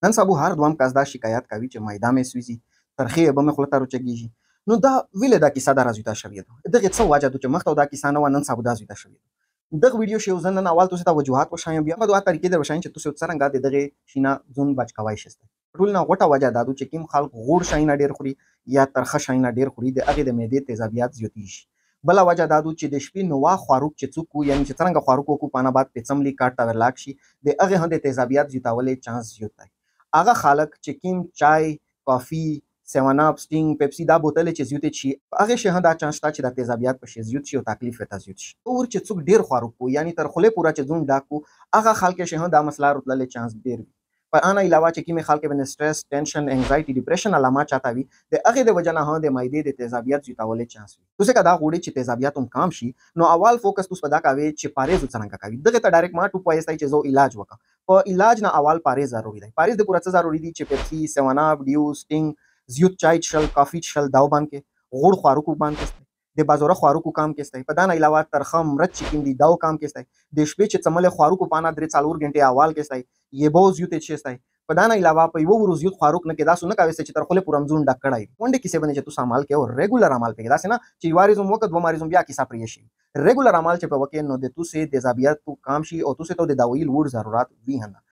نن سبا هر دوم کس دا شکایت کوي چې معده مې سوځي، ترخې به مې خوله ته راچږېږي. نو دا ولې دا کیسه دا رازویده شوې ده؟ دغې څه وجه ده چې مخته دا کیسه نه وه، نن سبا دا زویده شوې ده. دغه ویډیو شی زه نن اول تاسو ته وجوهات وښایم، بیا به دوه طریقې در وښایم چې تاسو څرنګه د دغې شي نه ځون بچ کوی شئ. ټول نه غوټه وجه دا ده چې کوم خلک غوړ شیونه ډېر خوري یا ترخه شیونه ډېر خوري، د هغې د معدې تیزابیت زیاتېږي. بله وجه دا ده چې د شپې نوا خواروک چې څوک وو، یعنې چې څرنګه خواروک وکړو په انا بعد پیڅملي کاټ ته ورلاک شي، د هغې هم د تیزابیت زیاتولو چانس زیات دی. هغه خلک چې کوم چای، کافي، 7 اپ، سټینګ، پیپسي دا بوتلې چې زیاتې شي، هغې شی هم دا چانس شته چې د تیزابیت په شی زیات شي او تکلیف ورته زیات شي. اور چې څوک ډېر خواروک وو، یعنې تر خولې پوره چې ځون ډک وو، هغه خلک شی هم دا مسله راتللی چانس ډېر وي. په انا علاوه چې کومې خلک باندې سټرس، ټینشن، انزایټي، ډپریشن علامات چاته وي، د هغې د وجه نه هم د معدې د تیزابیت زیاتولو چانس وي. تاسو که دا غواړئ چې تیزابیت هم کم شي، نو اول فوکس تاسو په دا کوئ چې پارهیز څرنګه کوي. دغې ته ډایرکټ ما ټوپ وایستی چې زه علاج وکړم. په علاج نه اول پارهیز ضروري دی. پارهیز د پوره څه ضروري دي چې پیپسي، 7 اپ، ډیو، سټینګ، زیات چای څښل، کافي څښل دا وبند کړئ. غوړ خواروک وبند کړئ. د بازاره خواروک کم کړئ. په دا نه علاوه ترخه مرچ چې کوم دي دا کم کړئ. د شپې چې څملې خواروک په انا 3-4 غنټې اول کړئ. یبو زیات چښئ. په دا نه علاوه په یو ورځ زیات خواروک نه کې داسې نه کوئ چې تر خولې پورې ځون ډک کړی وي. غونډې کیسې باندې چې تاسو عمل کوئ او ریګولر عمل کوئ، داسې نه چې یو وارې ځم وکړه، دوه وارې ځم بیا کیسه پرې شي. ریګولر عمل چې په وکړئ نو د تاسو تیزابیت کم شي او تاسو ته د دوايي لوړ ضرورت وي هم نه.